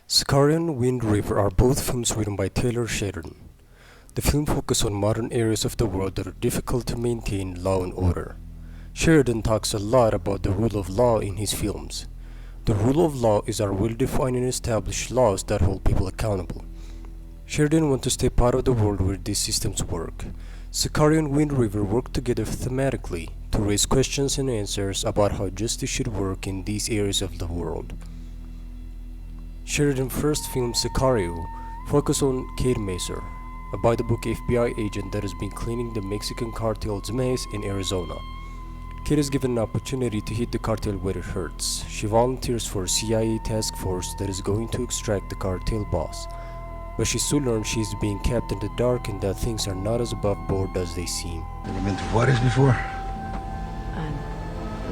Sicario and Wind River are both films written by Taylor Sheridan. The film focuses on modern areas of the world that are difficult to maintain law and order. Sheridan talks a lot about the rule of law in his films. The rule of law is our well-defined and established laws that hold people accountable. Sheridan wants to step out of the world where these systems work. Sicario and Wind River work together thematically to raise questions and answers about how justice should work in these areas of the world. Sheridan's first film, Sicario, focused on Kate Macer, a by-the-book FBI agent that has been cleaning the Mexican cartel's mess in Arizona. Kate is given an opportunity to hit the cartel where it hurts. She volunteers for a CIA task force that is going to extract the cartel boss, but she soon learns she is being kept in the dark and that things are not as above board as they seem. Have you been to Juarez before?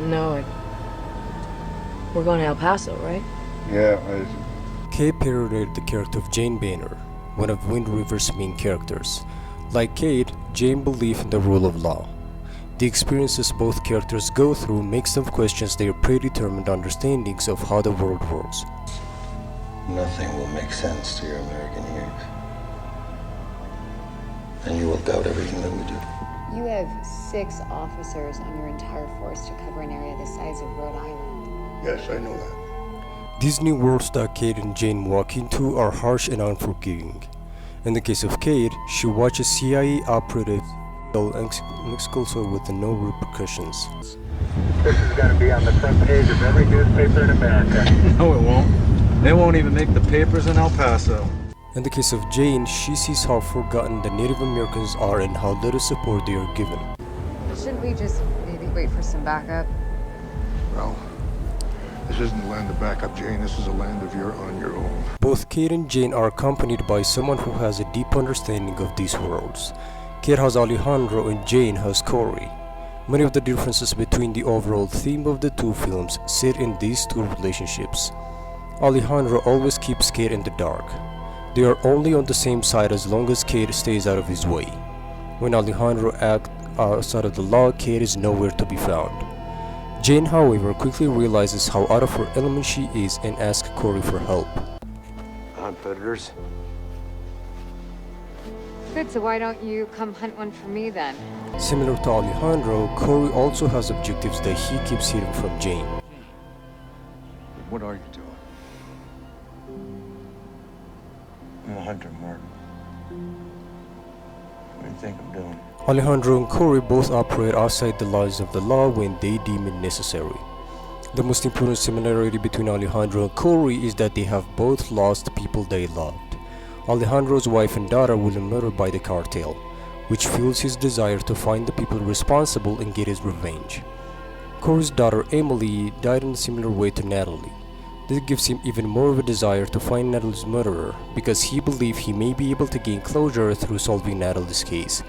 No, we're going to El Paso, right? Yeah, Kate parodied the character of Jane Banner, one of Wind River's main characters. Like Kate, Jane believed in the rule of law. The experiences both characters go through makes them question their predetermined understandings of how the world works. Nothing will make sense to your American ears. And you will doubt everything that we do. You have 6 officers on your entire force to cover an area the size of Rhode Island. Yes, I know that. These new worlds that Kate and Jane walk into are harsh and unforgiving. In the case of Kate, she watches CIA operatives kill Mexico with no repercussions. This is going to be on the front page of every newspaper in America. No, it won't. They won't even make the papers in El Paso. In the case of Jane, she sees how forgotten the Native Americans are and how little support they are given. Shouldn't we just maybe wait for some backup? Well, this isn't a land of backup, Jane. This is a land of you're on your own. Both Kate and Jane are accompanied by someone who has a deep understanding of these worlds. Kate has Alejandro and Jane has Corey. Many of the differences between the overall theme of the two films sit in these two relationships. Alejandro always keeps Kate in the dark. They are only on the same side as long as Kate stays out of his way. When Alejandro acts outside of the law, Kate is nowhere to be found. Jane, however, quickly realizes how out of her element she is and asks Corey for help. Hunt predators. Good, so why don't you come hunt one for me then? Similar to Alejandro, Corey also has objectives that he keeps hidden from Jane. What are you doing? I'm a hunter, Martin. What do you think I'm doing? Alejandro and Corey both operate outside the lines of the law when they deem it necessary. The most important similarity between Alejandro and Corey is that they have both lost people they loved. Alejandro's wife and daughter were murdered by the cartel, which fuels his desire to find the people responsible and get his revenge. Corey's daughter Emily died in a similar way to Natalie. This gives him even more of a desire to find Natalie's murderer because he believes he may be able to gain closure through solving Natalie's case.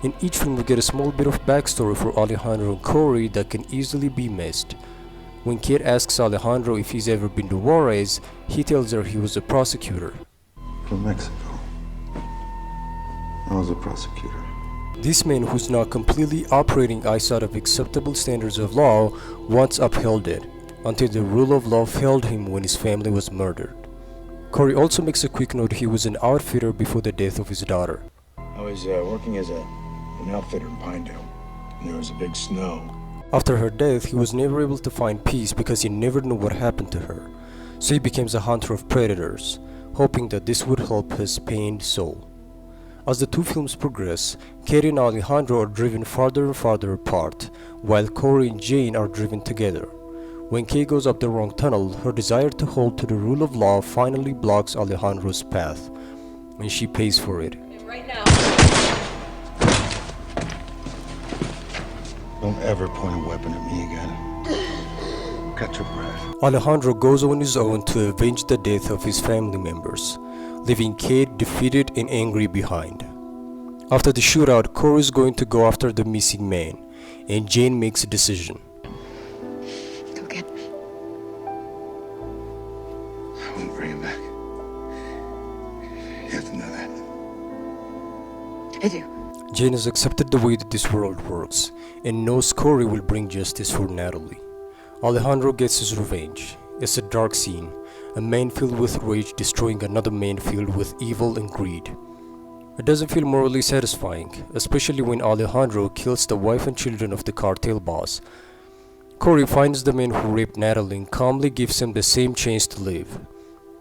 In each film we get a small bit of backstory for Alejandro and Corey that can easily be missed. When Kate asks Alejandro if he's ever been to Juarez, he tells her he was a prosecutor. From Mexico. I was a prosecutor. This man, who's now completely operating outside of acceptable standards of law, once upheld it, until the rule of law failed him when his family was murdered. Corey also makes a quick note he was an outfitter before the death of his daughter. I was working as an outfitter in Pinedale, and there was a big snow. After her death, he was never able to find peace because he never knew what happened to her, so he becomes a hunter of predators, hoping that this would help his pained soul. As the two films progress, Kate and Alejandro are driven farther and farther apart, while Corey and Jane are driven together. When Kate goes up the wrong tunnel, her desire to hold to the rule of law finally blocks Alejandro's path, and she pays for it. Right now. Don't ever point a weapon at me again. Catch your breath. Alejandro goes on his own to avenge the death of his family members, leaving Kate defeated and angry behind. After the shootout, Corey is going to go after the missing man, and Jane makes a decision. Go get me. I won't bring him back. You have to know that. I do. Jane has accepted the way that this world works, and knows Corey will bring justice for Natalie. Alejandro gets his revenge. It's a dark scene, a man filled with rage destroying another man filled with evil and greed. It doesn't feel morally satisfying, especially when Alejandro kills the wife and children of the cartel boss. Corey finds the man who raped Natalie and calmly gives him the same chance to live.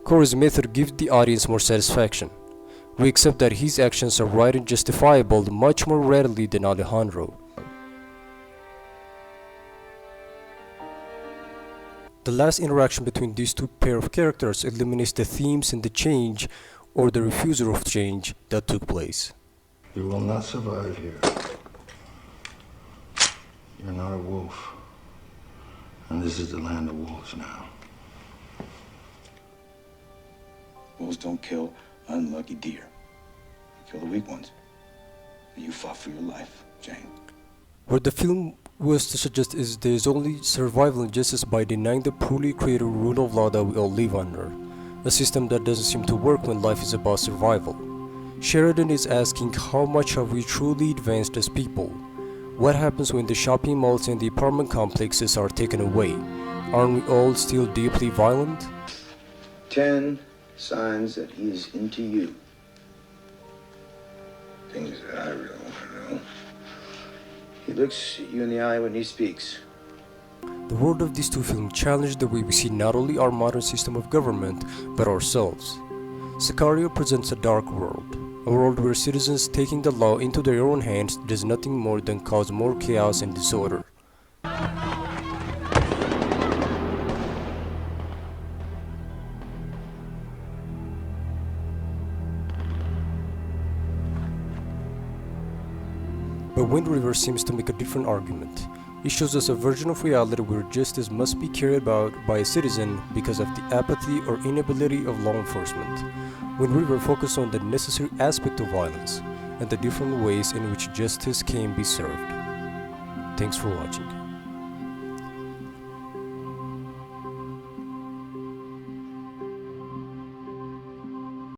Corey's method gives the audience more satisfaction. We accept that his actions are right and justifiable much more readily than Alejandro. The last interaction between these two pair of characters eliminates the themes and the change or the refusal of change that took place. You will not survive here. You're not a wolf. And this is the land of wolves now. Wolves don't kill unlucky deer. They kill the weak ones. And you fought for your life, Jane. What the film was to suggest is there is only survival and justice by denying the poorly created rule of law that we all live under, a system that doesn't seem to work when life is about survival. Sheridan is asking how much have we truly advanced as people? What happens when the shopping malls and the apartment complexes are taken away? Aren't we all still deeply violent? 10 signs that he is into you. Things that I really want to know. He looks you in the eye when he speaks. The world of these two films challenge the way we see not only our modern system of government, but ourselves. Sicario presents a dark world, a world where citizens taking the law into their own hands does nothing more than cause more chaos and disorder. But Wind River seems to make a different argument. It shows us a version of reality where justice must be carried out by a citizen because of the apathy or inability of law enforcement. Wind River focuses on the necessary aspect of violence and the different ways in which justice can be served. Thanks for watching.